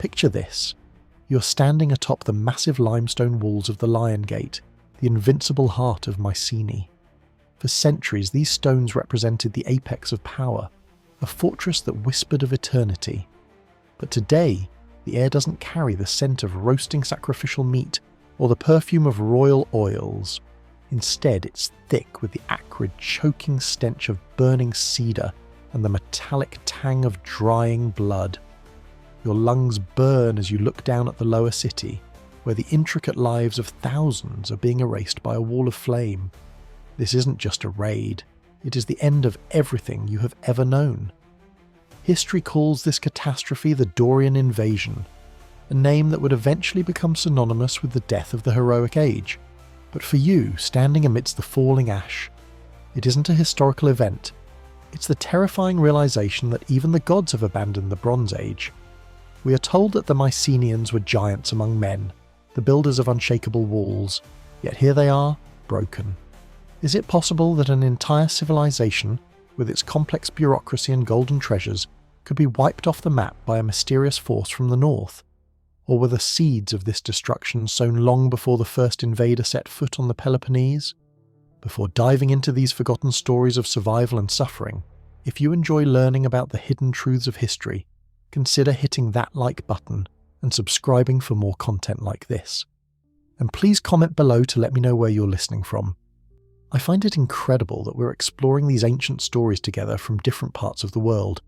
Picture this. You're standing atop the massive limestone walls of the Lion Gate, the invincible heart of Mycenae. For centuries, these stones represented the apex of power, a fortress that whispered of eternity. But today, the air doesn't carry the scent of roasting sacrificial meat or the perfume of royal oils. Instead, it's thick with the acrid, choking stench of burning cedar and the metallic tang of drying blood. Your lungs burn as you look down at the lower city, where the intricate lives of thousands are being erased by a wall of flame. This isn't just a raid, it is the end of everything you have ever known. History calls this catastrophe the Dorian Invasion, a name that would eventually become synonymous with the death of the heroic age. But for you, standing amidst the falling ash, it isn't a historical event. It's the terrifying realization that even the gods have abandoned the Bronze Age. We are told that the Mycenaeans were giants among men, the builders of unshakable walls, yet here they are, broken. Is it possible that an entire civilization, with its complex bureaucracy and golden treasures, could be wiped off the map by a mysterious force from the north? Or were the seeds of this destruction sown long before the first invader set foot on the Peloponnese? Before diving into these forgotten stories of survival and suffering, if you enjoy learning about the hidden truths of history, consider hitting that like button and subscribing for more content like this. And please comment below to let me know where you're listening from. I find it incredible that we're exploring these ancient stories together from different parts of the world,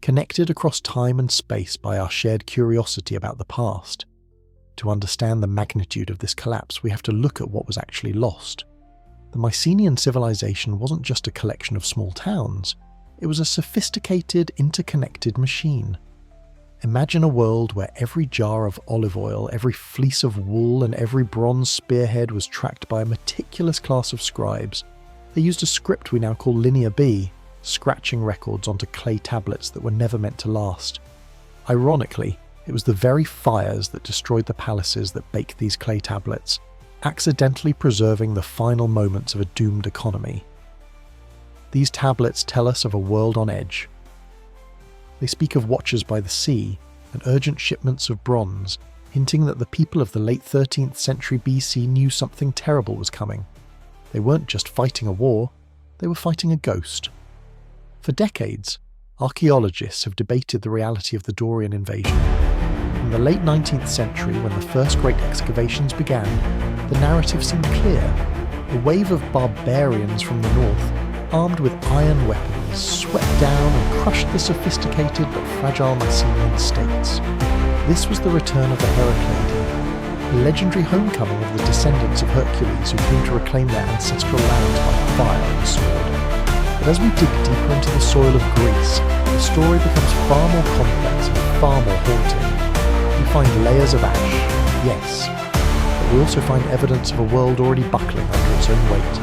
connected across time and space by our shared curiosity about the past. To understand the magnitude of this collapse, we have to look at what was actually lost. The Mycenaean civilization wasn't just a collection of small towns, it was a sophisticated, interconnected machine. Imagine a world where every jar of olive oil, every fleece of wool, and every bronze spearhead was tracked by a meticulous class of scribes. They used a script we now call Linear B, scratching records onto clay tablets that were never meant to last. Ironically, it was the very fires that destroyed the palaces that baked these clay tablets, accidentally preserving the final moments of a doomed economy. These tablets tell us of a world on edge. They speak of watchers by the sea and urgent shipments of bronze, hinting that the people of the late 13th century BC knew something terrible was coming. They weren't just fighting a war, they were fighting a ghost. For decades, archaeologists have debated the reality of the Dorian invasion. In the late 19th century, when the first great excavations began, the narrative seemed clear. A wave of barbarians from the north, armed with iron weapons, swept down and crushed the sophisticated but fragile Mycenaean states. This was the return of the Heracleidae, the legendary homecoming of the descendants of Hercules who came to reclaim their ancestral lands by fire and sword. But as we dig deeper into the soil of Greece, the story becomes far more complex and far more haunting. We find layers of ash, yes, but we also find evidence of a world already buckling under its own weight.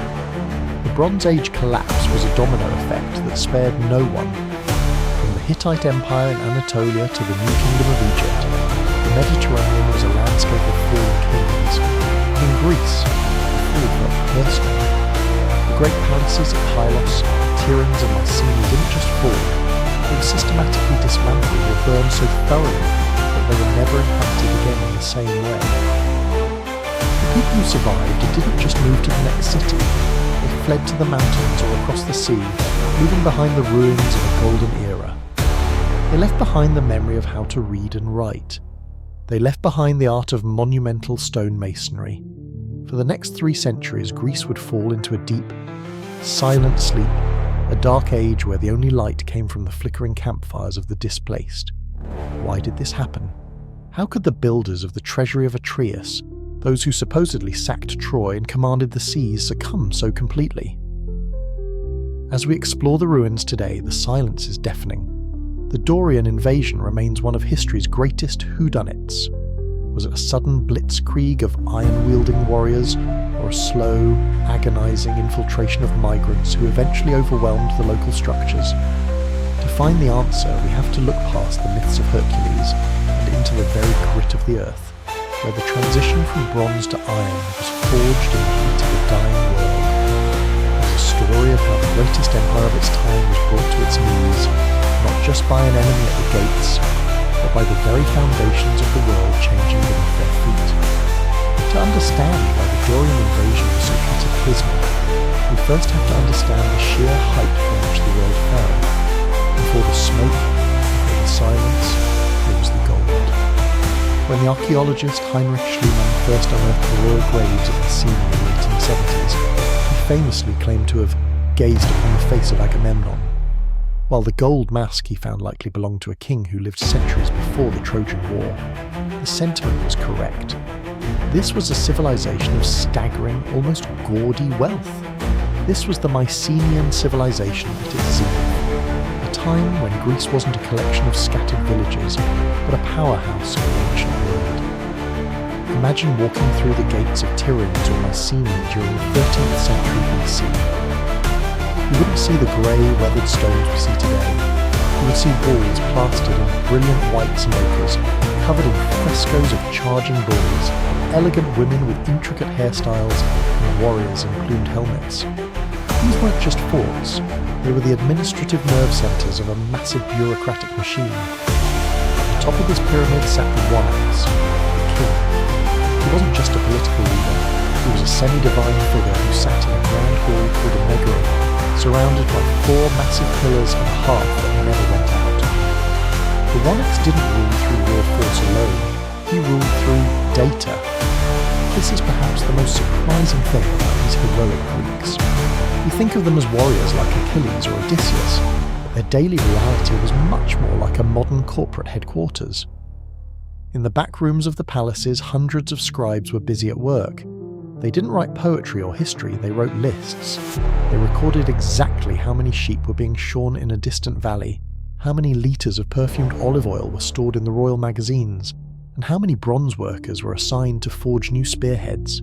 The Bronze Age collapse was a domino effect that spared no one. From the Hittite Empire in Anatolia to the New Kingdom of Egypt, the Mediterranean was a landscape of fallen kings. And in Greece, the fall felt personal. The great palaces of Pylos, Tiryns and Mycenae didn't just fall, they were systematically dismantled or burned so thoroughly that they were never inhabited again in the same way. The people who survived didn't just move to the next city, they fled to the mountains or across the sea, leaving behind the ruins of a golden era. They left behind the memory of how to read and write. They left behind the art of monumental stone masonry. For the next 3 centuries, Greece would fall into a deep, silent sleep, a dark age where the only light came from the flickering campfires of the displaced. Why did this happen? How could the builders of the treasury of Atreus, those who supposedly sacked Troy and commanded the seas, succumb so completely? As we explore the ruins today, the silence is deafening. The Dorian invasion remains one of history's greatest whodunits. Was it a sudden blitzkrieg of iron-wielding warriors, or a slow, agonizing infiltration of migrants who eventually overwhelmed the local structures? To find the answer, we have to look past the myths of Hercules and into the very grit of the earth, where the transition from bronze to iron was forged in the heat of a dying world. It's a story of how the greatest empire of its time was brought to its knees, not just by an enemy at the gates, but by the very foundations of the world changing beneath their feet. To understand why the Dorian Invasion was so cataclysmic, we first have to understand the sheer height from which the world fell. Before the smoke, before the silence, there was the gold. When the archaeologist Heinrich Schliemann first unearthed the royal graves at Mycenae in the 1870s, he famously claimed to have gazed upon the face of Agamemnon, while the gold mask he found likely belonged to a king who lived centuries before the Trojan War. The sentiment was correct. This was a civilization of staggering, almost gaudy wealth. This was the Mycenaean Civilization at its zenith, a time when Greece wasn't a collection of scattered villages, but a powerhouse of the ancient world. Imagine walking through the gates of Tiryns or Mycenae during the 13th century BC. You wouldn't see the grey, weathered stones we see today. You would see walls plastered in brilliant whites and ochres, covered in frescoes of charging bulls, elegant women with intricate hairstyles, and warriors in plumed helmets. These weren't just forts, they were the administrative nerve centres of a massive bureaucratic machine. At the top of this pyramid sat the Onax, the king. He wasn't just a political leader, he was a semi-divine figure who sat in a grand hall called a megaron, surrounded by 4 massive pillars and a hearth that never went out. The Onax didn't rule through raw force alone, he ruled through data. This is perhaps the most surprising thing about these heroic Greeks. We think of them as warriors like Achilles or Odysseus, but their daily reality was much more like a modern corporate headquarters. In the back rooms of the palaces, hundreds of scribes were busy at work. They didn't write poetry or history, they wrote lists. They recorded exactly how many sheep were being shorn in a distant valley, how many litres of perfumed olive oil were stored in the royal magazines, and how many bronze workers were assigned to forge new spearheads.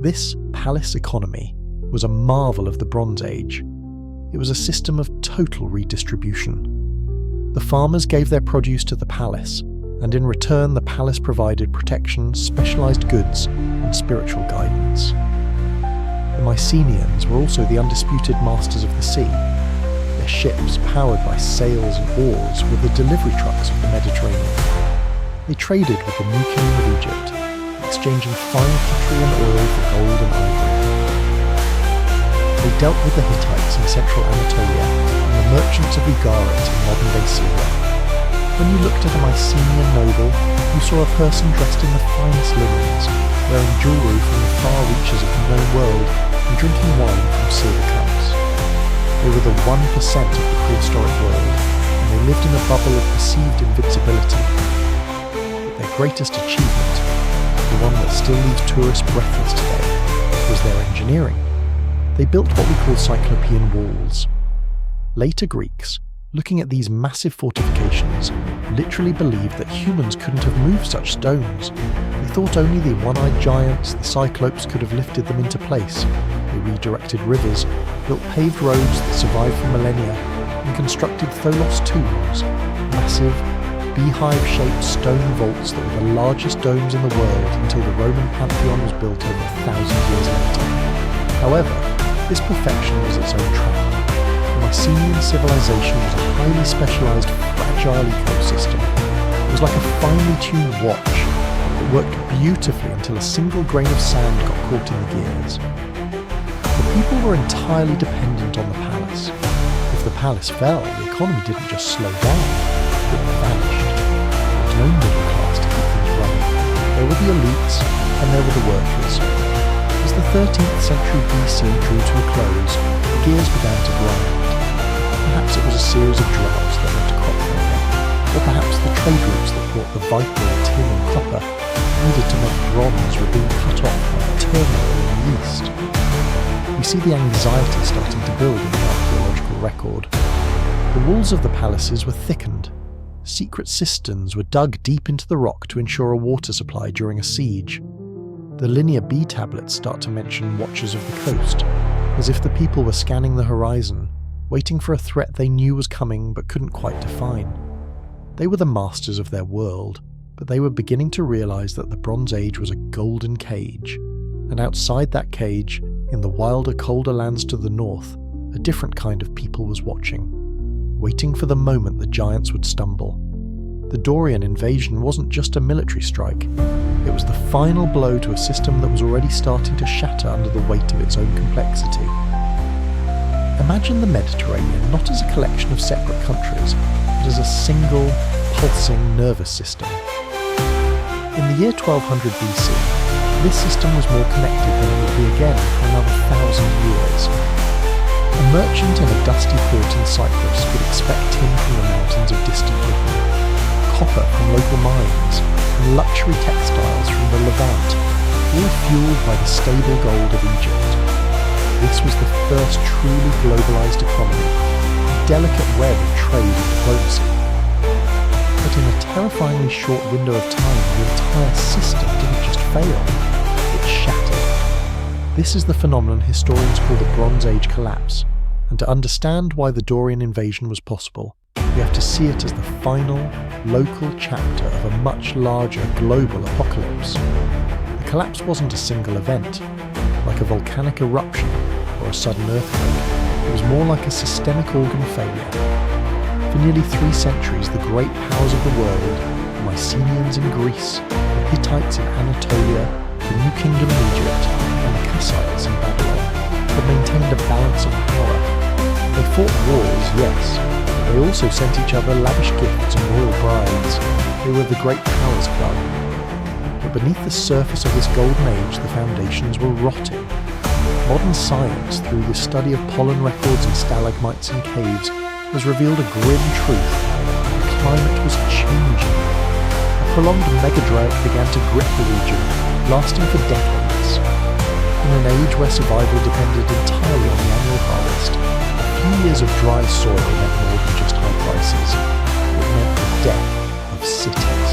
This palace economy was a marvel of the Bronze Age. It was a system of total redistribution. The farmers gave their produce to the palace, and in return the palace provided protection, specialised goods, and spiritual guidance. The Mycenaeans were also the undisputed masters of the sea. Their ships, powered by sails and oars, were the delivery trucks of the Mediterranean. They traded with the new king of Egypt, exchanging fine pottery and oil for gold and ivory. They dealt with the Hittites in central Anatolia and the merchants of Ugarit in modern-day Syria. When you looked at a Mycenaean noble, you saw a person dressed in the finest linens, wearing jewellery from the far reaches of the known world and drinking wine from silver cups. They were the 1% of the prehistoric world, and they lived in a bubble of perceived invincibility. But their greatest achievement, the one that still leaves tourists breathless today, was their engineering. They built what we call cyclopean walls. Later Greeks, looking at these massive fortifications, literally believed that humans couldn't have moved such stones. They thought only the one-eyed giants, the cyclopes, could have lifted them into place. They redirected rivers, built paved roads that survived for millennia, and constructed Tholos tombs, massive, beehive-shaped stone vaults that were the largest domes in the world until the Roman Pantheon was built over 1,000 years later. However, this perfection was its own trap. The Mycenaean civilization was a highly specialised, fragile ecosystem. It was like a finely tuned watch that worked beautifully until a single grain of sand got caught in the gears. The people were entirely dependent on the palace. If the palace fell, the economy didn't just slow down, it vanished. There was no middle class to keep things running. There were the elites, and there were the workers. As the 13th century BC drew to a close, the gears began to grind. Perhaps it was a series of droughts that led to crop failure, or perhaps the trade routes that brought the vital tin and copper needed to make bronze were being cut off by turmoil in the east. We see the anxiety starting to build in the archaeological record. The walls of the palaces were thickened. Secret cisterns were dug deep into the rock to ensure a water supply during a siege. The linear B tablets start to mention watchers of the coast, as if the people were scanning the horizon, waiting for a threat they knew was coming but couldn't quite define. They were the masters of their world, but they were beginning to realise that the Bronze Age was a golden cage, and outside that cage, in the wilder, colder lands to the north, a different kind of people was watching, waiting for the moment the giants would stumble. The Dorian invasion wasn't just a military strike. It was the final blow to a system that was already starting to shatter under the weight of its own complexity. Imagine the Mediterranean not as a collection of separate countries, but as a single, pulsing nervous system. In the year 1200 BC, this system was more connected than it would be again for another 1,000 years. A merchant in a dusty port in Cyprus could expect tin from the mountains of distant Britain, copper from local mines, and luxury textiles from the Levant, all fueled by the stable gold of Egypt. This was the first truly globalised economy, a delicate web of trade and diplomacy. But in a terrifyingly short window of time, the entire system didn't just fail, it shattered. This is the phenomenon historians call the Bronze Age collapse, and to understand why the Dorian invasion was possible, we have to see it as the final, local chapter of a much larger global apocalypse. The collapse wasn't a single event, like a volcanic eruption or a sudden earthquake. It was more like a systemic organ failure. For nearly 3 centuries, the great powers of the world, the Mycenaeans in Greece, the Hittites in Anatolia, the New Kingdom in Egypt, and the Kassites in Babylon, had maintained a balance of power. They fought wars, yes, but they also sent each other lavish gifts and royal brides. They were the Great Powers Club. But beneath the surface of this golden age, the foundations were rotting. Modern science, through the study of pollen records and stalagmites in caves, has revealed a grim truth. The climate was changing. A prolonged megadrought began to grip the region, lasting for decades. In an age where survival depended entirely on the annual harvest, a few years of dry soil meant more than just high prices. It meant the death of cities.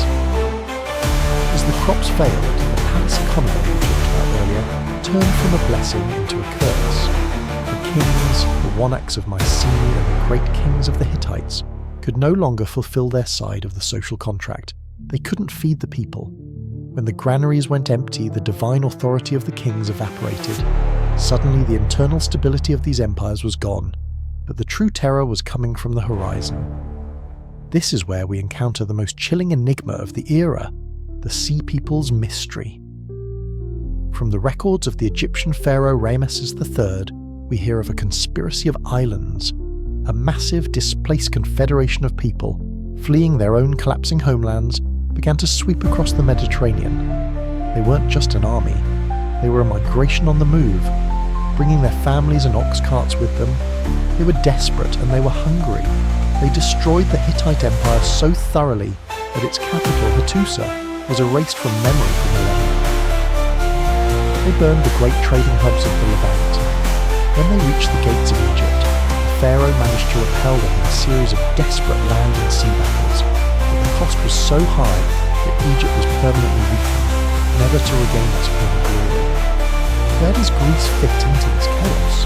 As the crops failed, the palace economy we talked about earlier turned from a blessing into a curse. The kings, the Wanaks of Mycenae and the great kings of the Hittites could no longer fulfill their side of the social contract. They couldn't feed the people. When the granaries went empty, the divine authority of the kings evaporated. Suddenly, the internal stability of these empires was gone, but the true terror was coming from the horizon. This is where we encounter the most chilling enigma of the era, the Sea People's mystery. From the records of the Egyptian pharaoh Ramesses III, we hear of a conspiracy of islands, a massive displaced confederation of people, fleeing their own collapsing homelands, began to sweep across the Mediterranean. They weren't just an army, they were a migration on the move, bringing their families and ox carts with them. They were desperate and they were hungry. They destroyed the Hittite Empire so thoroughly that its capital, Hattusa, was erased from memory for millennia. They burned the great trading hubs of the Levant. When they reached the gates of Egypt, the pharaoh managed to repel them in a series of desperate land and sea battles, but the cost was so high that Egypt was permanently weakened, never to regain its former glory. Where does Greece fit into this chaos?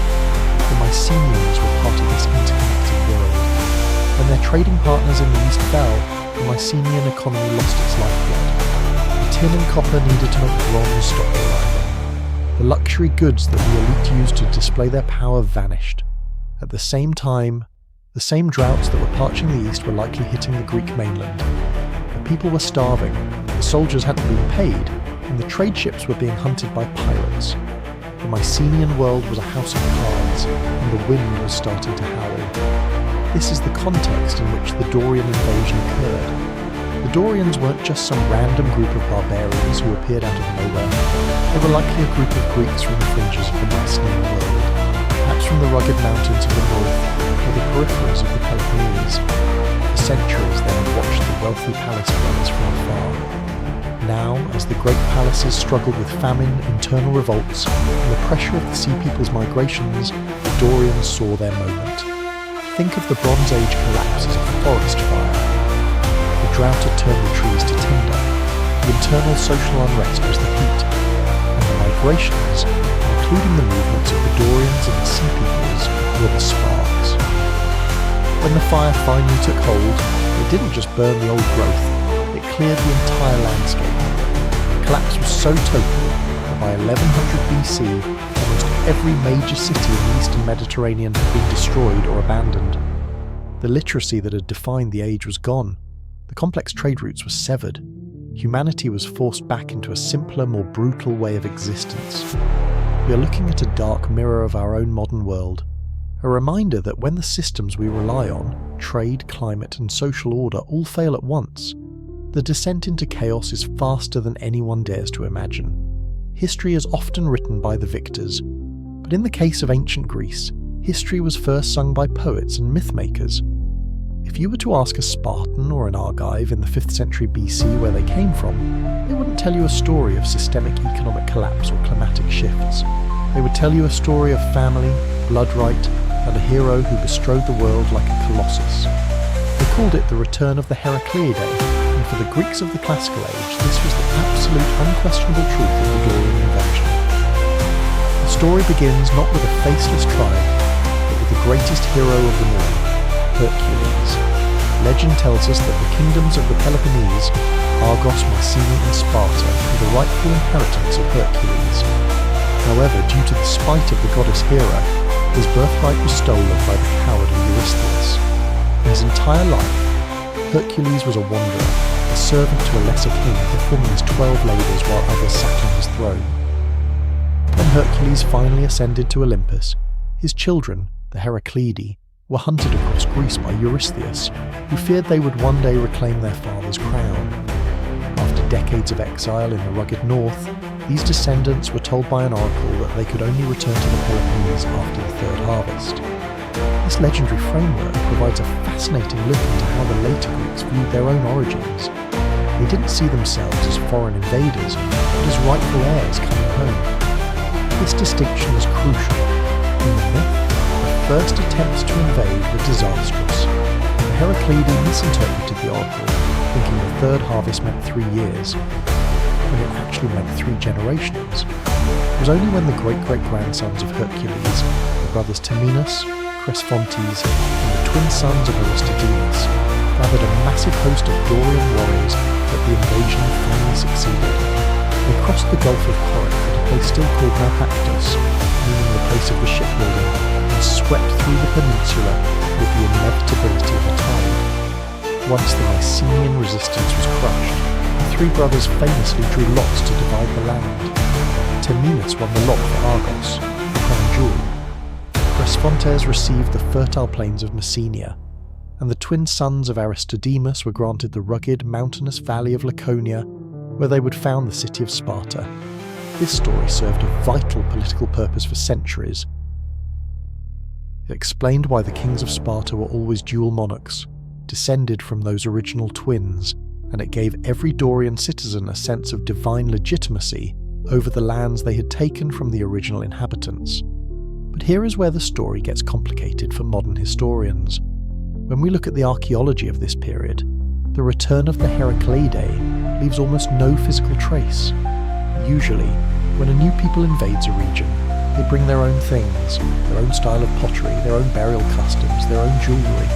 The Mycenaeans were part of this interconnected world. When their trading partners in the east fell, the Mycenaean economy lost its lifeblood. The tin and copper needed to make bronze stop arriving. The luxury goods that the elite used to display their power vanished. At the same time, the same droughts that were parching the east were likely hitting the Greek mainland. The people were starving, the soldiers hadn't been paid, and the trade ships were being hunted by pirates. The Mycenaean world was a house of cards, and the wind was starting to howl. This is the context in which the Dorian invasion occurred. The Dorians weren't just some random group of barbarians who appeared out of nowhere. They were likely a group of Greeks from the fringes of the Mycenaean world, perhaps from the rugged mountains of the north or the peripheries of the Peloponnese. For centuries they had watched the wealthy palace dwellers from afar. Now, as the great palaces struggled with famine, internal revolts, and the pressure of the Sea People's migrations, the Dorians saw their moment. Think of the Bronze Age collapse as a forest fire. The drought had turned the trees to tinder, the internal social unrest was the heat, and the migrations, including the movements of the Dorians and the Sea Peoples, were the sparks. When the fire finally took hold, it didn't just burn the old growth, it cleared the entire landscape. The collapse was so total that by 1100 BC, almost every major city in the eastern Mediterranean had been destroyed or abandoned. The literacy that had defined the age was gone. The complex trade routes were severed. Humanity was forced back into a simpler, more brutal way of existence. We are looking at a dark mirror of our own modern world, a reminder that when the systems we rely on, trade, climate and social order, all fail at once, the descent into chaos is faster than anyone dares to imagine. History is often written by the victors, but in the case of ancient Greece, history was first sung by poets and myth-makers. If you were to ask a Spartan or an Argive in the 5th century BC where they came from, they wouldn't tell you a story of systemic economic collapse or climatic shifts. They would tell you a story of family, blood right, and a hero who bestrode the world like a colossus. They called it the return of the Heracleidae, and for the Greeks of the classical age, this was the absolute unquestionable truth of the Dorian Invasion. The story begins not with a faceless tribe, but with the greatest hero of them all, Hercules. Legend tells us that the kingdoms of the Peloponnese, Argos, Mycenaean and Sparta, were the rightful inheritance of Hercules. However, due to the spite of the goddess Hera, his birthright was stolen by the cowardly Eurystheus. In his entire life, Hercules was a wanderer, a servant to a lesser king, performing his 12 labours while others sat on his throne. When Hercules finally ascended to Olympus, his children, the Heracleidae, were hunted across Greece by Eurystheus, who feared they would one day reclaim their father's crown. After decades of exile in the rugged north, these descendants were told by an oracle that they could only return to the Peloponnese after the third harvest. This legendary framework provides a fascinating look into how the later Greeks viewed their own origins. They didn't see themselves as foreign invaders, but as rightful heirs coming home. This distinction is crucial. In the myth, the first attempts to invade were disastrous. The Heracleidae misinterpreted the oracle, thinking the third harvest meant 3 years, when it actually meant 3 generations. It was only when the great-great-grandsons of Hercules, the brothers Temenus, Cresphontes, and the twin sons of Aristodemus, gathered a massive host of Dorian warriors that the invasion finally succeeded. They crossed the Gulf of Corinth at a place still called Naupactus, meaning the place of the shipbuilding, and swept through the peninsula with the inevitability of a tide. Once the Mycenaean resistance was crushed, the 3 brothers famously drew lots to divide the land. Temenus won the lot for Argos, the crown jewel. Cresphontes received the fertile plains of Messenia, and the twin sons of Aristodemus were granted the rugged, mountainous valley of Laconia, where they would found the city of Sparta. This story served a vital political purpose for centuries. It explained why the kings of Sparta were always dual monarchs, descended from those original twins, and it gave every Dorian citizen a sense of divine legitimacy over the lands they had taken from the original inhabitants. But here is where the story gets complicated for modern historians. When we look at the archaeology of this period, the return of the Heracleidae leaves almost no physical trace. Usually, when a new people invades a region, they bring their own things, their own style of pottery, their own burial customs, their own jewellery.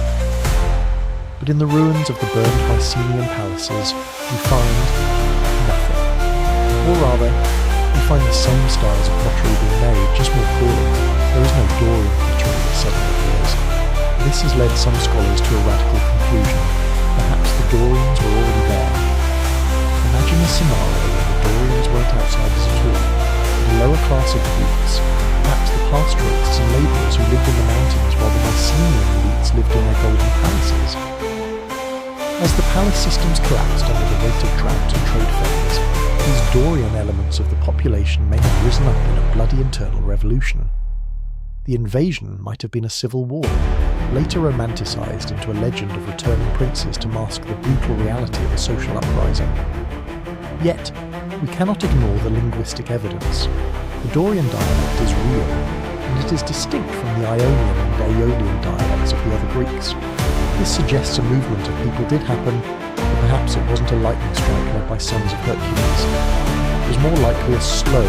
But in the ruins of the burned Mycenaean palaces, we find nothing. Or rather, we find the same styles of pottery being made, just more poorly. There is no Dorian pottery that suddenly appears. This has led some scholars to a radical conclusion. Perhaps the Dorians were already there. Imagine a scenario where the Dorians weren't outsiders at all, but a lower class of Greeks, perhaps the pastoralists and labourers who lived in the mountains while the Mycenaean elites lived in their golden palaces. As the palace systems collapsed under the weight of drought and trade fairs, these Dorian elements of the population may have risen up in a bloody internal revolution. The invasion might have been a civil war, later romanticised into a legend of returning princes to mask the brutal reality of a social uprising. Yet, we cannot ignore the linguistic evidence. The Dorian dialect is real, and it is distinct from the Ionian and Aeolian dialects of the other Greeks. This suggests a movement of people did happen, but perhaps it wasn't a lightning strike led by sons of Hercules. It was more likely a slow,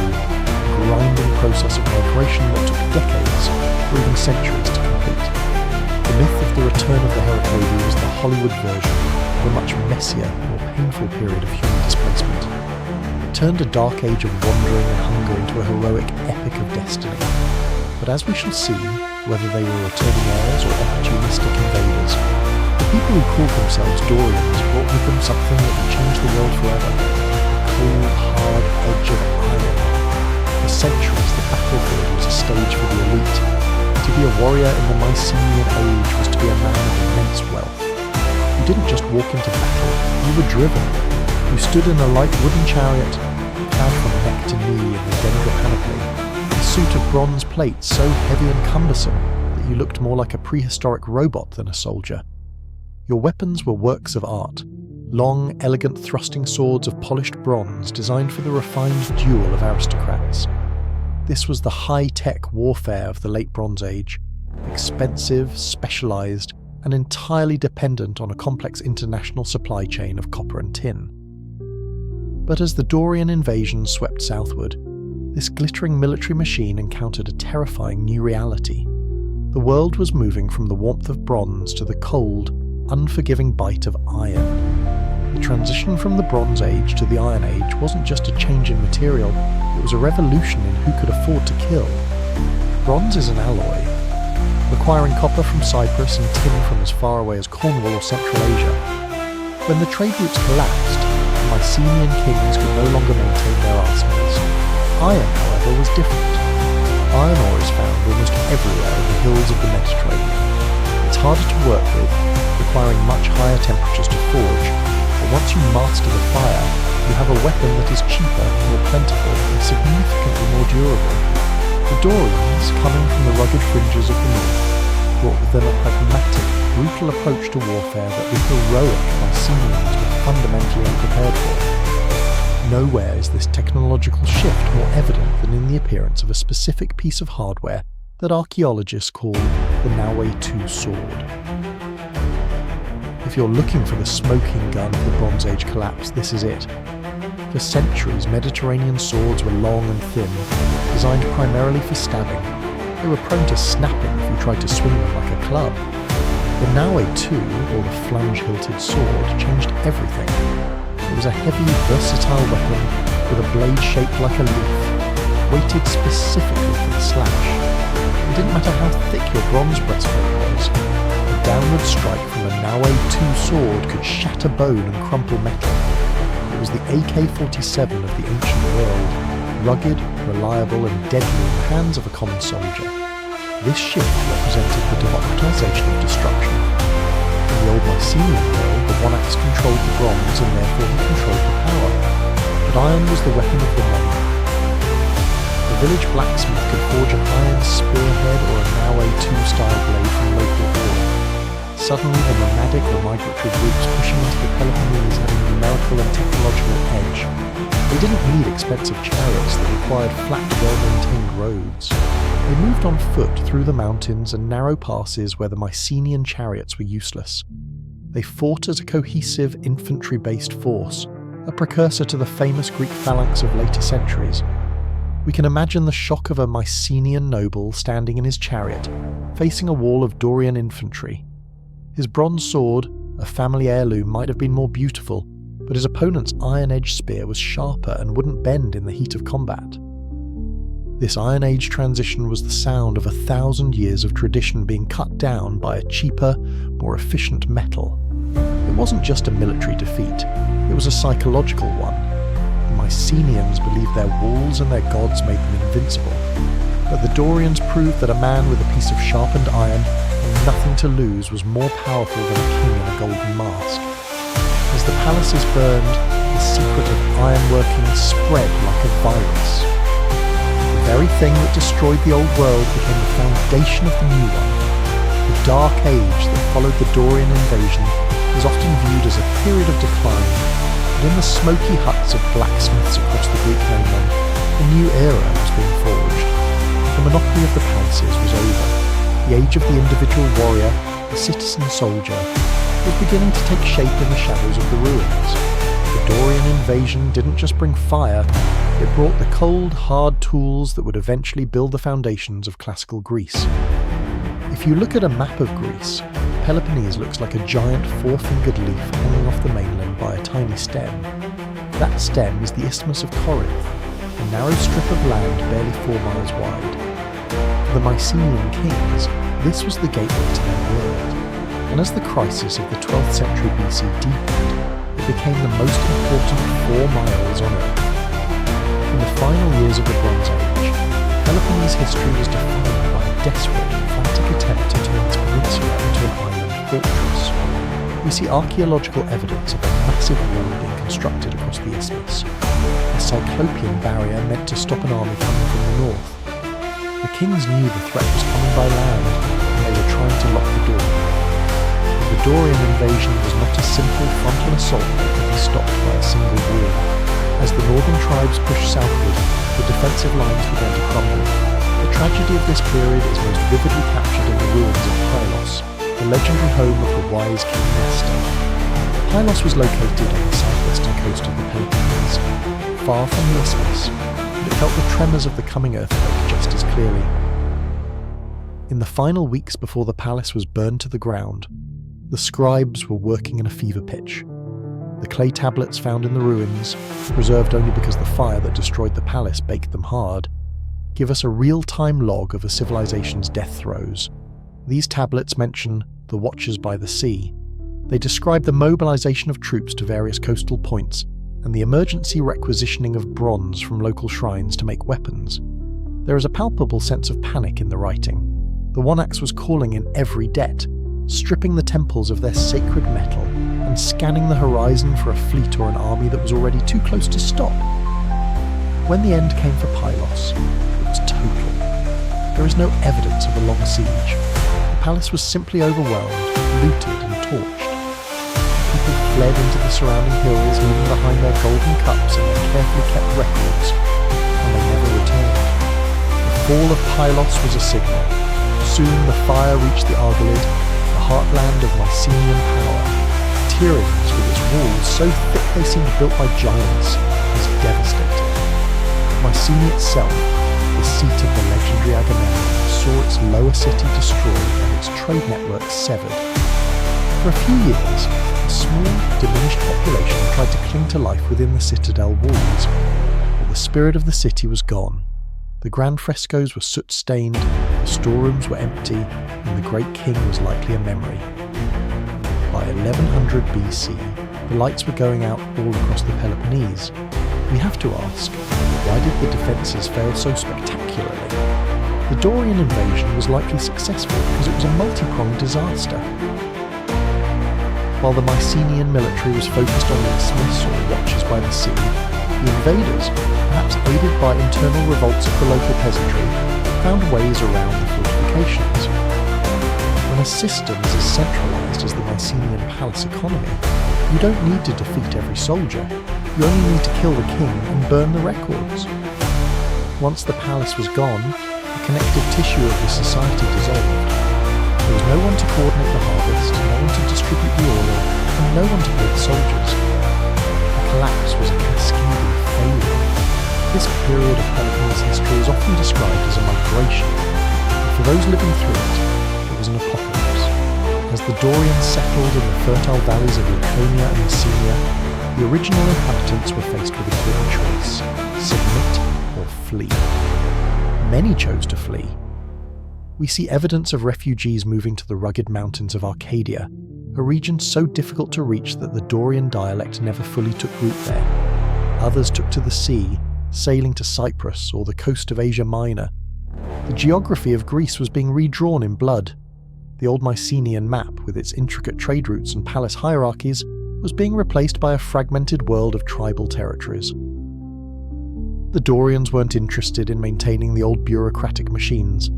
grinding process of migration that took decades, or even centuries to complete. The myth of the return of the Heracleidae was the Hollywood version of a much messier, more painful period of human displacement. It turned a dark age of wandering and hunger into a heroic epic of destiny. But as we shall see, whether they were returning heirs or opportunistic invaders, The people who called themselves Dorians brought with them something that would change the world forever. The cold, hard edge of iron. For centuries, the battlefield was a stage for the elite. To be a warrior in the Mycenaean age was to be a man of immense wealth. You didn't just walk into battle, you were driven. You stood in a light wooden chariot, clad from neck to knee in the Denga panoply, a suit of bronze plates so heavy and cumbersome that you looked more like a prehistoric robot than a soldier. Your weapons were works of art, long, elegant thrusting swords of polished bronze designed for the refined duel of aristocrats. This was the high-tech warfare of the Late Bronze Age, expensive, specialised, and entirely dependent on a complex international supply chain of copper and tin. But as the Dorian invasion swept southward, this glittering military machine encountered a terrifying new reality. The world was moving from the warmth of bronze to the cold, unforgiving bite of iron. The transition from the Bronze Age to the Iron Age wasn't just a change in material, it was a revolution in who could afford to kill. Bronze is an alloy, requiring copper from Cyprus and tin from as far away as Cornwall or Central Asia. When the trade routes collapsed, the Mycenaean kings could no longer maintain their arsenals. Iron, however, was different. Iron ore is found almost everywhere in the hills of the Mediterranean. It's harder to work with, requiring much higher temperatures to forge, but once you master the fire, you have a weapon that is cheaper, more plentiful, and significantly more durable. The Dorians, coming from the rugged fringes of the north, brought with them a pragmatic, brutal approach to warfare that the heroic Mycenaeans were fundamentally unprepared for. Nowhere is this technological shift more evident than in the appearance of a specific piece of hardware that archaeologists call the Naue II sword. If you're looking for the smoking gun of the Bronze Age collapse, this is it. For centuries, Mediterranean swords were long and thin, designed primarily for stabbing. They were prone to snapping if you tried to swing them like a club. The Naue II, or the flange-hilted sword, changed everything. It was a heavy, versatile weapon with a blade shaped like a leaf, weighted specifically for the slash. It didn't matter how thick your bronze breastplate was. A downward strike from a Naue II sword could shatter bone and crumple metal. It was the AK-47 of the ancient world, rugged, reliable and deadly in the hands of a common soldier. This shift represented the democratization of destruction. In the old Mycenaean world, the one axe controlled the bronze and therefore he controlled the power, but iron was the weapon of the many. The village blacksmith could forge an iron spearhead or a Naue II-style blade from local ore. Suddenly, the nomadic or migratory groups pushing into the Peloponnese had a numerical and technological edge. They didn't need expensive chariots that required flat, well-maintained roads. They moved on foot through the mountains and narrow passes where the Mycenaean chariots were useless. They fought as a cohesive, infantry-based force, a precursor to the famous Greek phalanx of later centuries. We can imagine the shock of a Mycenaean noble standing in his chariot, facing a wall of Dorian infantry. His bronze sword, a family heirloom, might have been more beautiful, but his opponent's iron-edged spear was sharper and wouldn't bend in the heat of combat. This Iron Age transition was the sound of 1,000 years of tradition being cut down by a cheaper, more efficient metal. It wasn't just a military defeat, it was a psychological one. The Mycenaeans believed their walls and their gods made them invincible, but the Dorians proved that a man with a piece of sharpened iron and nothing to lose was more powerful than a king in a golden mask. As the palaces burned, the secret of ironworking spread like a virus. The very thing that destroyed the old world became the foundation of the new one. The dark age that followed the Dorian invasion is often viewed as a period of decline, but in the smoky huts of blacksmiths across the Greek mainland, a new era was being forged. The monopoly of the palaces was over. The age of the individual warrior, the citizen soldier, was beginning to take shape in the shadows of the ruins. The Dorian invasion didn't just bring fire, it brought the cold, hard tools that would eventually build the foundations of classical Greece. If you look at a map of Greece, Peloponnese looks like a giant four-fingered leaf hanging off the mainland by a tiny stem. That stem is the Isthmus of Corinth, a narrow strip of land barely 4 miles wide. For the Mycenaean kings, this was the gateway to their world. and as the crisis of the 12th century BC deepened, it became the most important 4 miles on Earth. In the final years of the Bronze Age, Peloponnese history was defined by a desperate, frantic attempt to turn its peninsula into an island fortress. We see archaeological evidence of a massive wall being constructed across the isthmus, a cyclopean barrier meant to stop an army coming from the north. The kings knew the threat was coming by land, and they were trying to lock the door. But the Dorian invasion was not a simple frontal assault that could be stopped by a single wall. As the northern tribes pushed southward, the defensive lines began to crumble. The tragedy of this period is most vividly captured in the ruins of Pylos, the legendary home of the wise King Nestor. Pylos was located on the southwestern coast of the Peloponnese, far from the isthmus, but it felt the tremors of the coming earthquake just as clearly. In the final weeks before the palace was burned to the ground, the scribes were working in a fever pitch. The clay tablets found in the ruins, preserved only because the fire that destroyed the palace baked them hard, give us a real-time log of a civilization's death throes. These tablets mention the Watchers by the Sea. They describe the mobilization of troops to various coastal points and the emergency requisitioning of bronze from local shrines to make weapons. There is a palpable sense of panic in the writing. The Wanax was calling in every debt, stripping the temples of their sacred metal and scanning the horizon for a fleet or an army that was already too close to stop. When the end came for Pylos, it was total. There is no evidence of a long siege. The palace was simply overwhelmed, looted and torched. People fled into the surrounding hills, leaving behind their golden cups and their carefully kept records, and they never returned. The fall of Pylos was a signal. Soon the fire reached the Archaeology, the heartland of Mycenaean power. Tiryns, with its walls so thick they seemed built by giants, was devastated. Mycenae itself, the seat of the legendary Agamemnon, saw its lower city destroyed and its trade network severed. For a few years, a small, diminished population tried to cling to life within the citadel walls, but the spirit of the city was gone. The grand frescoes were soot-stained, the storerooms were empty, and the great king was likely a memory. By 1100 BC, the lights were going out all across the Peloponnese. We have to ask, why did the defences fail so spectacularly? The Dorian invasion was likely successful because it was a multi-pronged disaster. While the Mycenaean military was focused on the isthmus or Watchers by the Sea, the invaders, perhaps aided by internal revolts of the local peasantry, found ways around the fortifications. When a system is as centralised as the Mycenaean palace economy, you don't need to defeat every soldier, you only need to kill the king and burn the records. Once the palace was gone, the connective tissue of the society dissolved. There was no one to coordinate the harvest, no one to distribute the oil, and no one to pay the soldiers. The collapse was a cascading failure. This period of Peloponnese history is often described as a migration, but for those living through it, it was an apocalypse. As the Dorians settled in the fertile valleys of Laconia and Messenia, the original inhabitants were faced with a clear choice: submit or flee. Many chose to flee. We see evidence of refugees moving to the rugged mountains of Arcadia, a region so difficult to reach that the Dorian dialect never fully took root there. Others took to the sea, sailing to Cyprus or the coast of Asia Minor. The geography of Greece was being redrawn in blood. The old Mycenaean map, with its intricate trade routes and palace hierarchies, was being replaced by a fragmented world of tribal territories. The Dorians weren't interested in maintaining the old bureaucratic machines.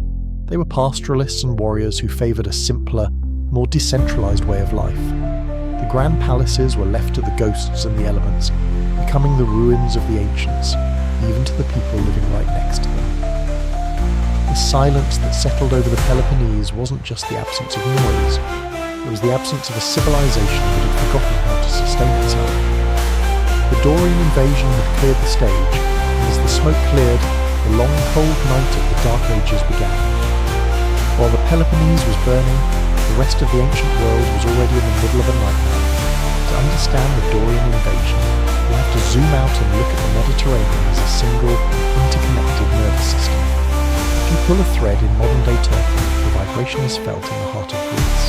They were pastoralists and warriors who favoured a simpler, more decentralised way of life. The grand palaces were left to the ghosts and the elements, becoming the ruins of the ancients, even to the people living right next to them. The silence that settled over the Peloponnese wasn't just the absence of noise, it was the absence of a civilization that had forgotten how to sustain itself. The Dorian invasion had cleared the stage, and as the smoke cleared, the long cold night of the Dark Ages began. While the Peloponnese was burning, the rest of the ancient world was already in the middle of a nightmare. To understand the Dorian invasion, we have to zoom out and look at the Mediterranean as a single, interconnected nervous system. If you pull a thread in modern-day Turkey, the vibration is felt in the heart of Greece.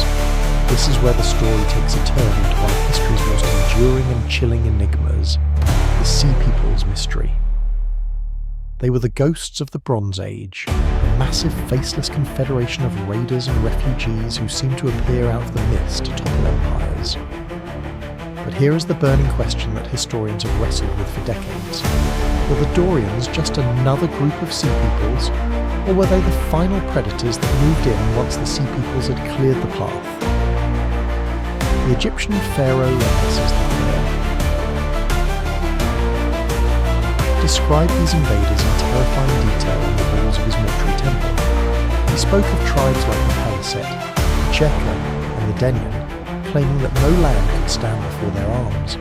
This is where the story takes a turn into one of history's most enduring and chilling enigmas, the Sea People's mystery. They were the ghosts of the Bronze Age, a massive faceless confederation of raiders and refugees who seemed to appear out of the mist to topple empires. But here is the burning question that historians have wrestled with for decades. Were the Dorians just another group of sea peoples, or were they the final predators that moved in once the sea peoples had cleared the path? The Egyptian pharaoh Ramesses III described these invaders in terrifying detail on the walls of his mortuary temple. He spoke of tribes like the Paliset, the Cheka, and the Denyen, claiming that no land could stand before their arms.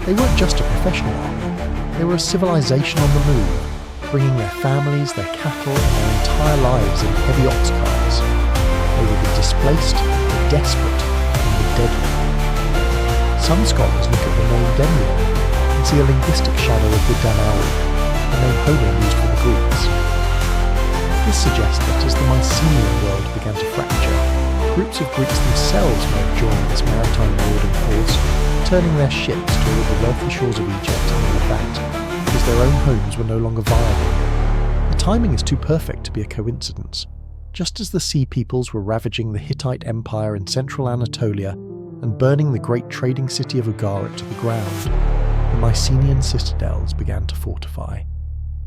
They weren't just a professional army, they were a civilization on the move, bringing their families, their cattle, and their entire lives in heavy ox carts. They were the displaced, the desperate, and the deadly. Some scholars look at the name Denyen and see a linguistic shadow of the Danaui, the name Homer used for the Greeks. This suggests that as the Mycenaean world began to fracture, groups of Greeks themselves may have joined this maritime warring force, turning their ships toward the wealthy shores of Egypt and the Levant, because their own homes were no longer viable. The timing is too perfect to be a coincidence. Just as the Sea Peoples were ravaging the Hittite Empire in central Anatolia and burning the great trading city of Ugarit to the ground, the Mycenaean citadels began to fortify.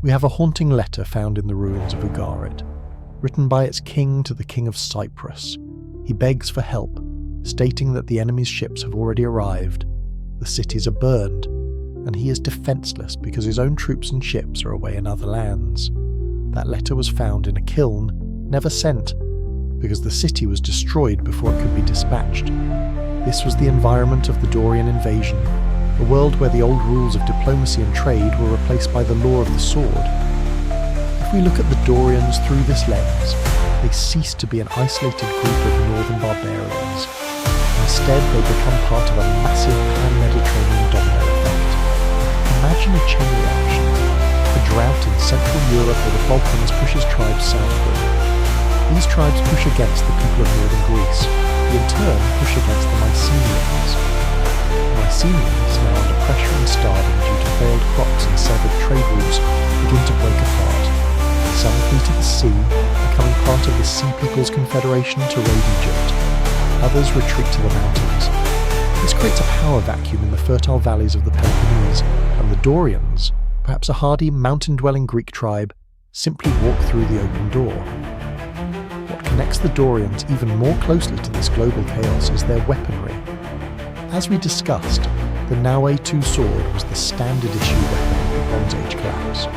We have a haunting letter found in the ruins of Ugarit, written by its king to the king of Cyprus. He begs for help, stating that the enemy's ships have already arrived, the cities are burned, and he is defenceless because his own troops and ships are away in other lands. That letter was found in a kiln, never sent, because the city was destroyed before it could be dispatched. This was the environment of the Dorian Invasion, a world where the old rules of diplomacy and trade were replaced by the law of the sword. If we look at the Dorians through this lens, they cease to be an isolated group of northern barbarians. Instead, they become part of a massive pan-Mediterranean domino effect. Imagine a chain reaction. A drought in Central Europe or the Balkans pushes tribes southward. These tribes push against the people of northern Greece, who in turn push against the Mycenaeans. The Mycenaeans, now under pressure and starving due to failed crops and severed trade routes, begin to break apart. Some flee to the sea, becoming part of the Sea People's Confederation to raid Egypt. Others retreat to the mountains. This creates a power vacuum in the fertile valleys of the Peloponnese, and the Dorians, perhaps a hardy, mountain-dwelling Greek tribe, simply walk through the open door. What connects the Dorians even more closely to this global chaos is their weaponry. As we discussed, the Naue II sword was the standard issue weapon of the Bronze Age collapse.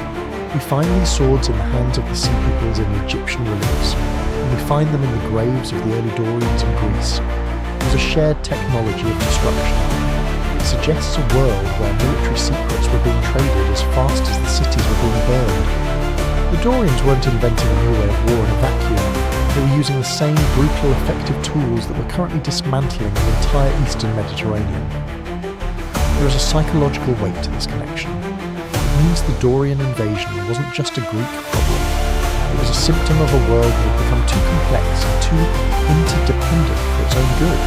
We find these swords in the hands of the Sea Peoples in Egyptian reliefs, and we find them in the graves of the early Dorians in Greece. It was a shared technology of destruction. It suggests a world where military secrets were being traded as fast as the cities were being burned. The Dorians weren't inventing a new way of war in a vacuum. They were using the same brutal, effective tools that were currently dismantling the entire eastern Mediterranean. There is a psychological weight to this connection. It means the Dorian invasion wasn't just a Greek problem. It was a symptom of a world that had become too complex and too interdependent for its own good.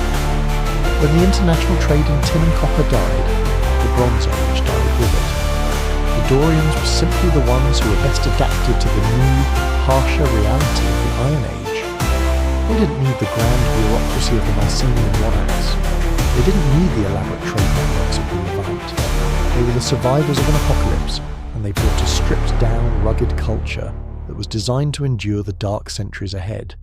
When the international trade in tin and copper died, the Bronze Age died with it. The Dorians were simply the ones who were best adapted to the new, harsher reality of the Iron Age. They didn't need the grand bureaucracy of the Mycenaean monarchs. They didn't need the elaborate trade networks of the Levant. They were the survivors of an apocalypse, and they brought a stripped-down, rugged culture that was designed to endure the dark centuries ahead.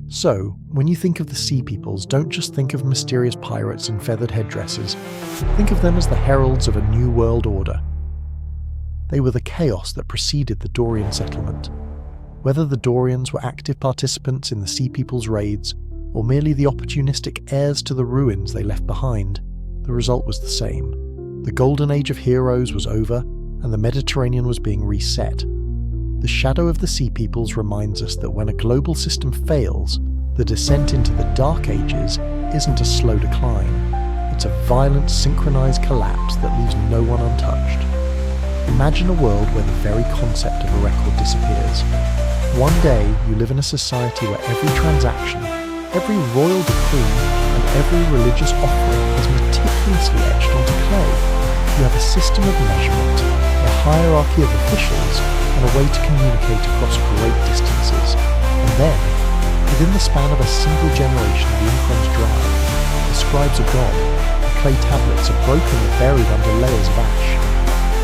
So, when you think of the Sea Peoples, don't just think of mysterious pirates in feathered headdresses. Think of them as the heralds of a new world order. They were the chaos that preceded the Dorian settlement. Whether the Dorians were active participants in the Sea Peoples' raids, or merely the opportunistic heirs to the ruins they left behind, the result was the same. The golden age of heroes was over, and the Mediterranean was being reset. The shadow of the Sea Peoples reminds us that when a global system fails, the descent into the Dark Ages isn't a slow decline. It's a violent, synchronized collapse that leaves no one untouched. Imagine a world where the very concept of a record disappears. One day, you live in a society where every transaction, every royal decree, and every religious offering is meticulously etched onto clay. You have a system of measurement, a hierarchy of officials, and a way to communicate across great distances. And then, within the span of a single generation, the ink runs dry. The scribes are gone. The clay tablets are broken and buried under layers of ash.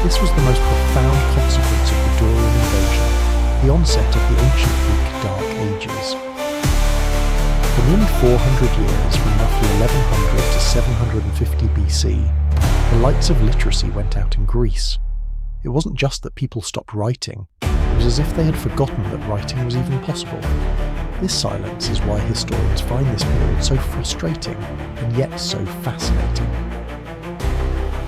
This was the most profound consequence of the Dorian Invasion, the onset of the ancient Greek Dark Ages. For nearly 400 years, from roughly 1100 to 750 BC, the lights of literacy went out in Greece. It wasn't just that people stopped writing, it was as if they had forgotten that writing was even possible. This silence is why historians find this period so frustrating and yet so fascinating.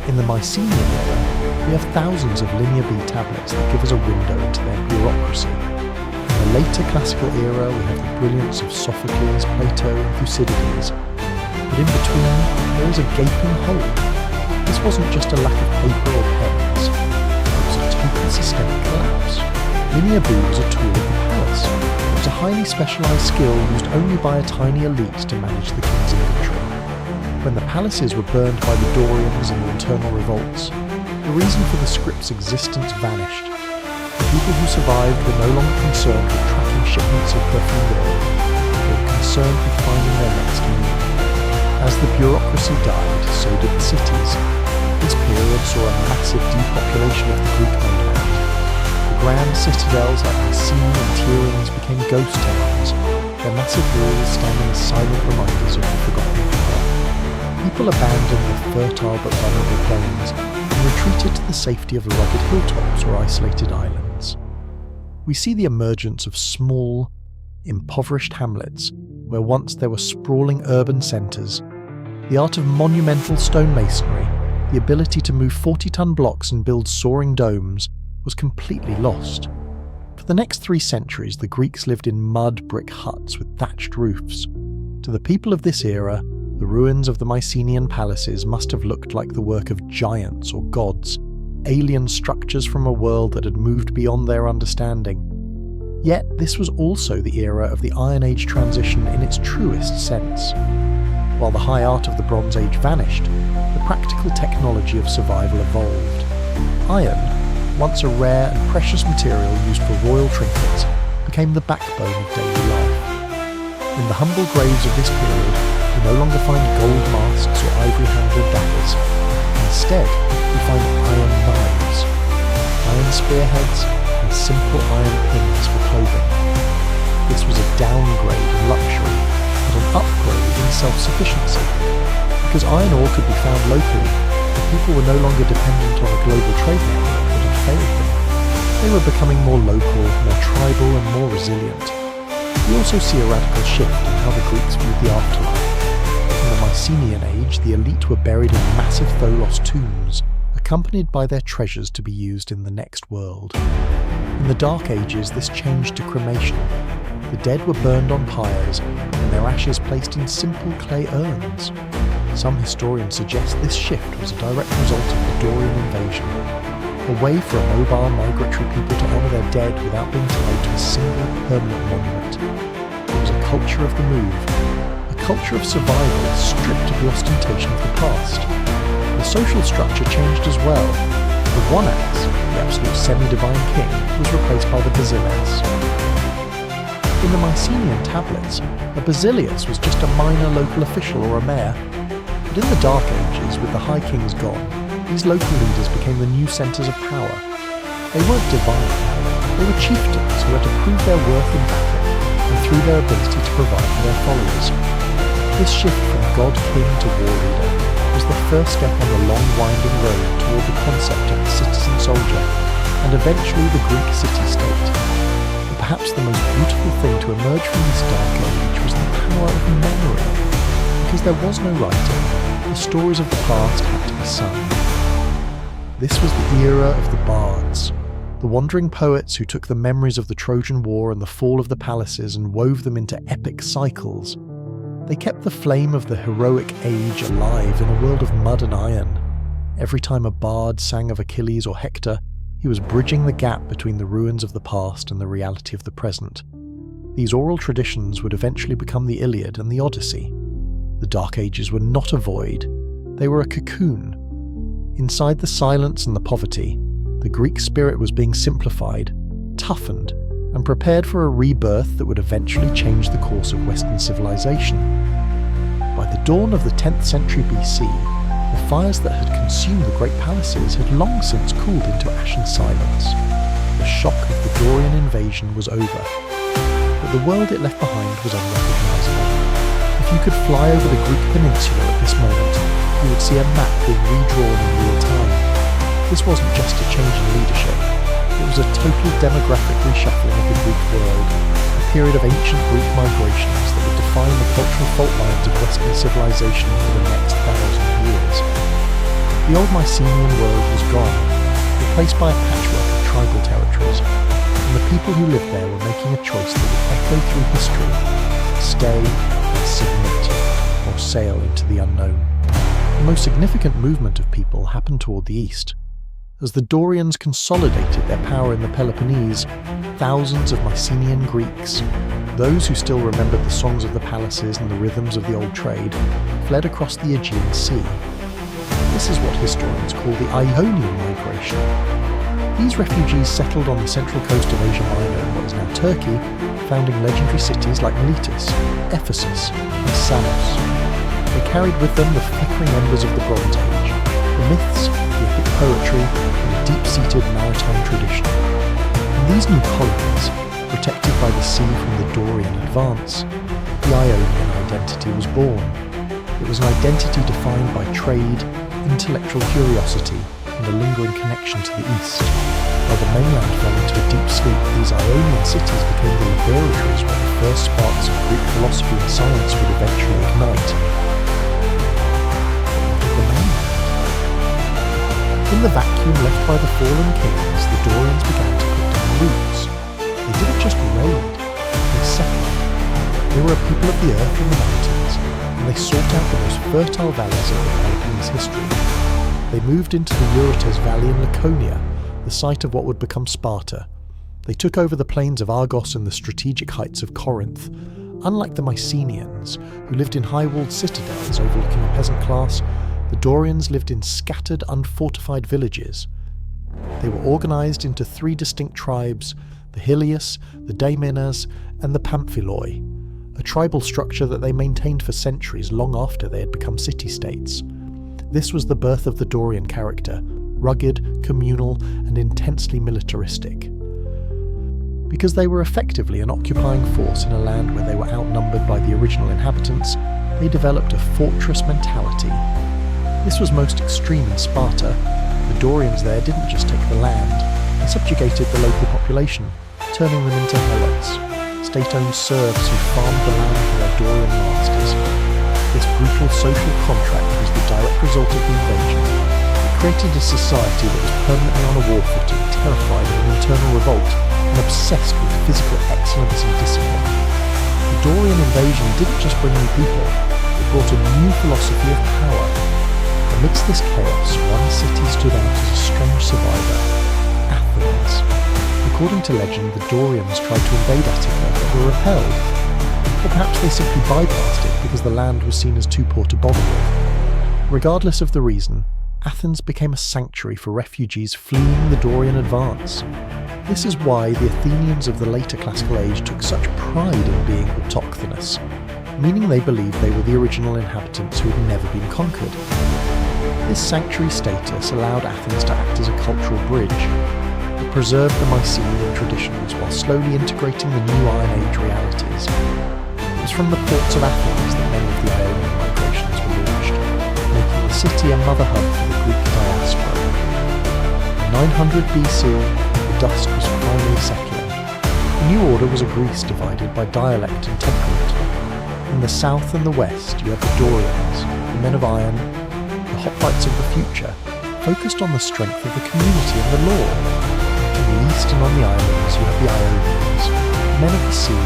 In the Mycenaean era, we have thousands of linear B tablets that give us a window into their bureaucracy. In the later classical era, we have the brilliance of Sophocles, Plato, and Thucydides. But in between, there is a gaping hole. This wasn't just a lack of paper or pens, it was a total systemic collapse. Linear B was a tool of the palace. It was a highly specialised skill used only by a tiny elite to manage the king's inventory. When the palaces were burned by the Dorians in the internal revolts, the reason for the script's existence vanished. The people who survived were no longer concerned with tracking shipments of perfumed oil. They were concerned with finding their next meal. As the bureaucracy died, so did the cities. This period saw a massive depopulation of the Greek mainland. The grand citadels like Mycenae and Tiryns became ghost towns, their massive walls standing as silent reminders of the forgotten power. People abandoned the fertile but vulnerable plains and retreated to the safety of rugged hilltops or isolated islands. We see the emergence of small, impoverished hamlets where once there were sprawling urban centres. The art of monumental stone masonry, the ability to move 40-ton blocks and build soaring domes, was completely lost. For the next 3 centuries, the Greeks lived in mud brick huts with thatched roofs. To the people of this era, the ruins of the Mycenaean palaces must have looked like the work of giants or gods, alien structures from a world that had moved beyond their understanding. Yet this was also the era of the Iron Age transition in its truest sense. While the high art of the Bronze Age vanished, the practical technology of survival evolved. Iron, once a rare and precious material used for royal trinkets, became the backbone of daily life. In the humble graves of this period, we no longer find gold masks or ivory-handled daggers. Instead, we find iron knives, iron spearheads, and simple iron pins for clothing. This was a downgrade in luxury, but an upgrade in self-sufficiency. Because iron ore could be found locally, the people were no longer dependent on a global trade network that had failed them. They were becoming more local, more tribal, and more resilient. We also see a radical shift in how the Greeks viewed the afterlife. In the Mycenaean age, the elite were buried in massive tholos tombs, accompanied by their treasures to be used in the next world. In the Dark Ages, this changed to cremation. The dead were burned on pyres, and their ashes placed in simple clay urns. Some historians suggest this shift was a direct result of the Dorian Invasion, a way for a mobile migratory people to honour their dead without being tied to a single permanent monument. It was a culture of the move, a culture of survival stripped of the ostentation of the past. The social structure changed as well. The Wonax, the absolute semi-divine king, was replaced by the Basileus. In the Mycenaean tablets, a Basileus was just a minor local official or a mayor. But in the Dark Ages, with the High Kings gone, these local leaders became the new centres of power. They weren't divine, they were chieftains who had to prove their worth in battle and through their ability to provide for their followers. This shift from god-king to war leader was the first step on the long winding road toward the concept of the citizen soldier, and eventually the Greek city-state. But perhaps the most beautiful thing to emerge from this dark age was the power of memory. Because there was no writing, the stories of the past had to be sung. This was the era of the bards, the wandering poets who took the memories of the Trojan War and the fall of the palaces and wove them into epic cycles. They kept the flame of the heroic age alive in a world of mud and iron. Every time a bard sang of Achilles or Hector, he was bridging the gap between the ruins of the past and the reality of the present. These oral traditions would eventually become the Iliad and the Odyssey. The Dark Ages were not a void, they were a cocoon. Inside the silence and the poverty, the Greek spirit was being simplified, toughened, and prepared for a rebirth that would eventually change the course of Western civilization. By the dawn of the 10th century BC, the fires that had consumed the great palaces had long since cooled into ashen silence. The shock of the Dorian invasion was over, but the world it left behind was unrecognisable. If you could fly over the Greek peninsula at this moment, you would see a map being redrawn in real time. This wasn't just a change in leadership, it was a total demographic reshuffling of the Greek world, a period of ancient Greek migrations that would define the cultural fault lines of Western civilization for the next 1,000 years. The old Mycenaean world was gone, replaced by a patchwork of tribal territories, and the people who lived there were making a choice that would echo through history: stay and submit, or sail into the unknown. The most significant movement of people happened toward the east. As the Dorians consolidated their power in the Peloponnese, thousands of Mycenaean Greeks, those who still remembered the songs of the palaces and the rhythms of the old trade, fled across the Aegean Sea. This is what historians call the Ionian migration. These refugees settled on the central coast of Asia Minor in what is now Turkey, founding legendary cities like Miletus, Ephesus, and Samos. They carried with them the flickering embers of the Bronze Age, the myths, the epic poetry, and a deep-seated maritime tradition. In these new colonies, protected by the sea from the Dorian advance, the Ionian identity was born. It was an identity defined by trade, intellectual curiosity, and a lingering connection to the east. While the mainland fell into a deep sleep, these Ionian cities became the laboratories where the first sparks of Greek philosophy and science would eventually ignite. The mainland. In the vacuum left by the fallen kings, the Dorians began to put down roots. They didn't just raid, they settled. They were a people of the earth and the mountains, and they sought out the most fertile valleys of the Peloponnese history. They moved into the Eurotas Valley in Laconia, the site of what would become Sparta. They took over the plains of Argos and the strategic heights of Corinth. Unlike the Mycenaeans, who lived in high-walled citadels overlooking a peasant class, the Dorians lived in scattered, unfortified villages. They were organised into three distinct tribes: the Helios, the Daemenas, and the Pamphiloi, a tribal structure that they maintained for centuries long after they had become city-states. This was the birth of the Dorian character, rugged, communal, and intensely militaristic. Because they were effectively an occupying force in a land where they were outnumbered by the original inhabitants, they developed a fortress mentality. This was most extreme in Sparta. The Dorians there didn't just take the land, they subjugated the local population, turning them into helots, state-owned serfs who farmed the land for their Dorian masters. This brutal social contract was the direct result of the invasion. It created a society that was permanently on a war footing, terrified of an internal revolt, and obsessed with physical excellence and discipline. The Dorian invasion didn't just bring new people, it brought a new philosophy of power. Amidst this chaos, one city stood out as a strange survivor: Athens. According to legend, the Dorians tried to invade Attica but were repelled. Or perhaps they simply bypassed it because the land was seen as too poor to bother with. Regardless of the reason, Athens became a sanctuary for refugees fleeing the Dorian advance. This is why the Athenians of the later classical age took such pride in being autochthonous, meaning they believed they were the original inhabitants who had never been conquered. This sanctuary status allowed Athens to act as a cultural bridge. It preserved the Mycenaean traditions while slowly integrating the new Iron Age realities. It was from the ports of Athens that many of the Ionian migrations were launched, making the city a mother hub for the Greek diaspora. In 900 BC, the dust was finally settling. The new order was a Greece divided by dialect and temperament. In the south and the west, you had the Dorians, the men of iron, the hoplites of the future, focused on the strength of the community and the law. In the east and on the islands, you have the Ionians, men of the sea,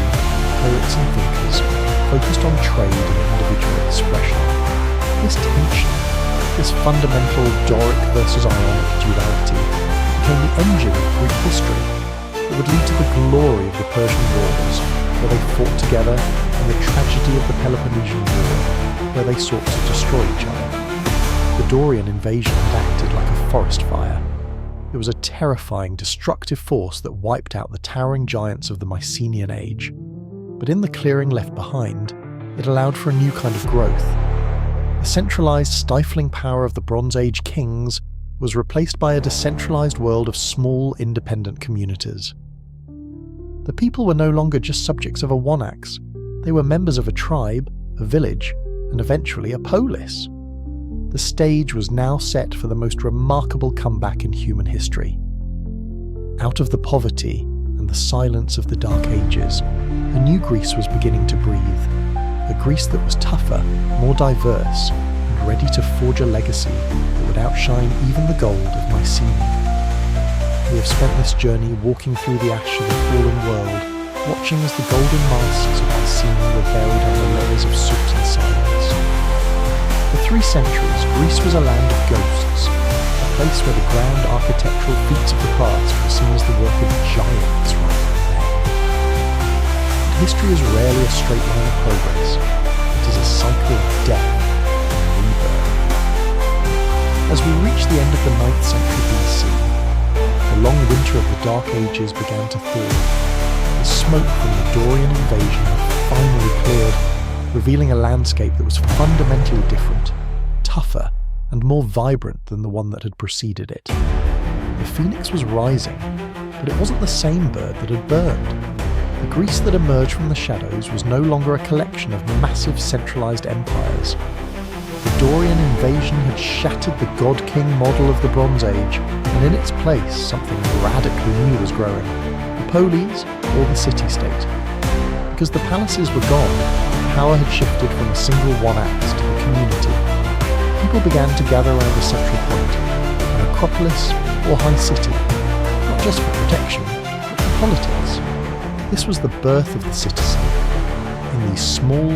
poets and thinkers, focused on trade and individual expression. This tension, this fundamental Doric versus Ionic duality, became the engine of Greek history. It would lead to the glory of the Persian Wars, where they fought together, and the tragedy of the Peloponnesian War. where they sought to destroy each other. The Dorian invasion had acted like a forest fire. It was a terrifying, destructive force that wiped out the towering giants of the Mycenaean age. But in the clearing left behind, it allowed for a new kind of growth. The centralized, stifling power of the Bronze Age kings was replaced by a decentralized world of small, independent communities. The people were no longer just subjects of a one-axe. They were members of a tribe, a village, and eventually a polis. The stage was now set for the most remarkable comeback in human history. Out of the poverty and the silence of the Dark Ages, a new Greece was beginning to breathe. A Greece that was tougher, more diverse, and ready to forge a legacy that would outshine even the gold of Mycenae. We have spent this journey walking through the ash of a fallen world, watching as the golden masks of Mycenae were buried under layers of soot and silence. For 3 centuries, Greece was a land of ghosts, a place where the grand architectural feats of the past were seen as the work of giants rather than men. But history is rarely a straight line of progress. It is a cycle of death and rebirth. As we reach the end of the 9th century BC, the long winter of the Dark Ages began to thaw. The smoke from the Dorian invasion had finally cleared, revealing a landscape that was fundamentally different, tougher, and more vibrant than the one that had preceded it. The phoenix was rising, but it wasn't the same bird that had burned. The Greece that emerged from the shadows was no longer a collection of massive centralized empires. The Dorian invasion had shattered the god-king model of the Bronze Age, and in its place something radically new was growing, the polis or the city-state. Because the palaces were gone, power had shifted from a single one-axe to the community. People began to gather around a central point, an acropolis or high city, not just for protection, but for politics. This was the birth of the city-state. In these small,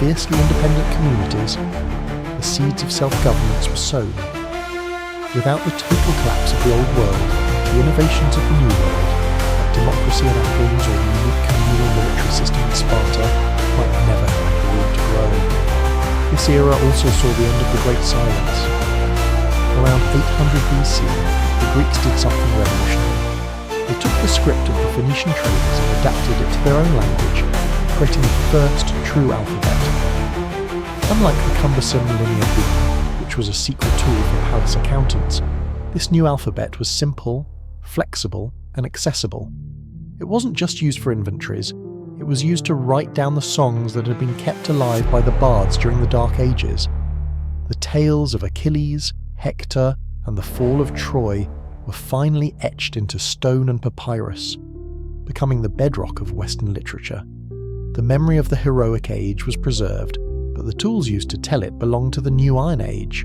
fiercely independent communities, the seeds of self-governance were sown. Without the total collapse of the old world, the innovations of the new world, like democracy in Athens or the unique communal military system in Sparta, might never have had the room to grow. This era also saw the end of the Great Silence. Around 800 BC, the Greeks did something revolutionary. They took the script of the Phoenician traders and adapted it to their own language, creating the first true alphabet. Unlike the cumbersome Linear B, which was a secret tool for palace accountants, this new alphabet was simple, flexible, and accessible. It wasn't just used for inventories, it was used to write down the songs that had been kept alive by the bards during the Dark Ages. The tales of Achilles, Hector, and the fall of Troy were finally etched into stone and papyrus, becoming the bedrock of Western literature. The memory of the heroic age was preserved, but the tools used to tell it belonged to the New Iron Age.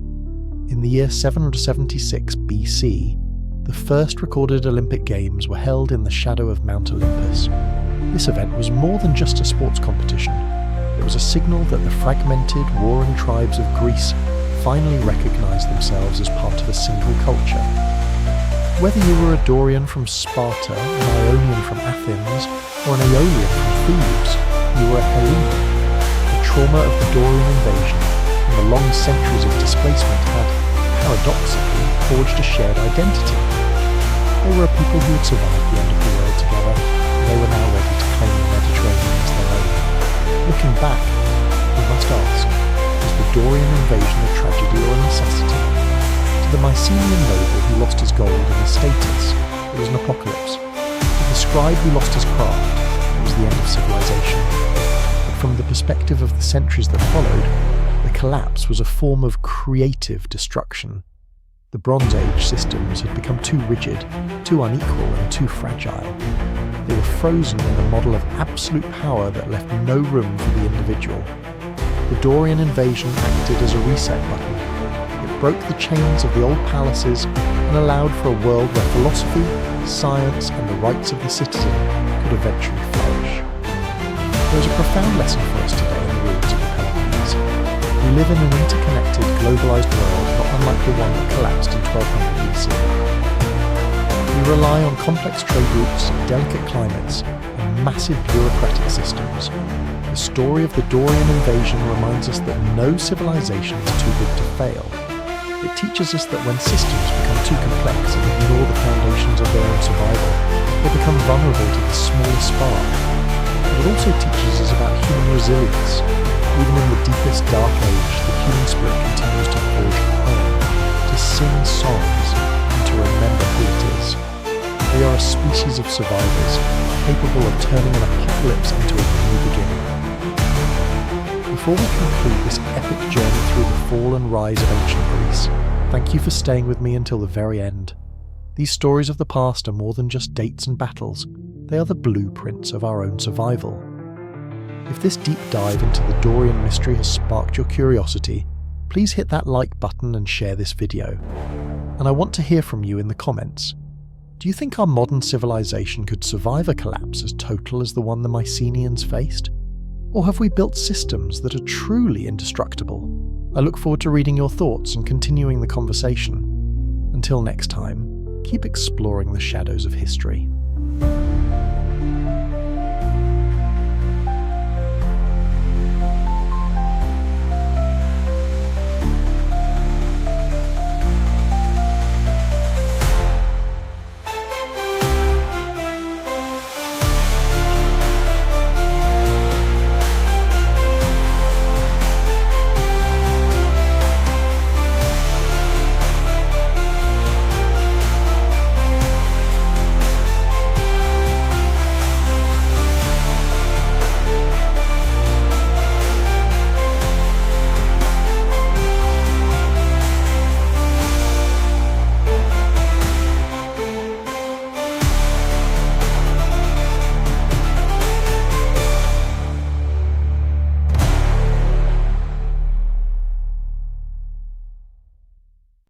In the year 776 BC, the first recorded Olympic Games were held in the shadow of Mount Olympus. This event was more than just a sports competition. It was a signal that the fragmented, warring tribes of Greece finally recognized themselves as part of a single culture. Whether you were a Dorian from Sparta, an Ionian from Athens, or an Aeolian from Thebes, you were a Hellenic. The trauma of the Dorian invasion and the long centuries of displacement had, paradoxically, forged a shared identity. They were a people who had survived the end of the world together, and they were now ready to claim the Mediterranean as their own. Looking back, we must ask, was the Dorian invasion a tragedy or a necessity? To the Mycenaean noble who lost his gold and his status, it was an apocalypse. To the scribe who lost his craft, it was the end of civilization. But from the perspective of the centuries that followed, the collapse was a form of creative destruction. The Bronze Age systems had become too rigid, too unequal, and too fragile. They were frozen in a model of absolute power that left no room for the individual. The Dorian invasion acted as a reset button. It broke the chains of the old palaces and allowed for a world where philosophy, science, and the rights of the citizen could eventually flourish. There is a profound lesson for us today in the ruins of the Peloponnese. We live in an interconnected, globalized world not unlike the one that collapsed in 1200 BC. We rely on complex trade routes, delicate climates, and massive bureaucratic systems. The story of the Dorian Invasion reminds us that no civilization is too big to fail. It teaches us that when systems become too complex and ignore the foundations of their own survival, they become vulnerable to the smallest spark. But it also teaches us about human resilience. Even in the deepest dark age, the human spirit continues to forge home, to sing songs, and to remember who it is. We are a species of survivors, capable of turning an apocalypse into a new beginning. Before we conclude this epic journey through the fall and rise of ancient Greece, thank you for staying with me until the very end. These stories of the past are more than just dates and battles, they are the blueprints of our own survival. If this deep dive into the Dorian mystery has sparked your curiosity, please hit that like button and share this video. And I want to hear from you in the comments. Do you think our modern civilization could survive a collapse as total as the one the Mycenaeans faced? Or have we built systems that are truly indestructible? I look forward to reading your thoughts and continuing the conversation. Until next time, keep exploring the shadows of history.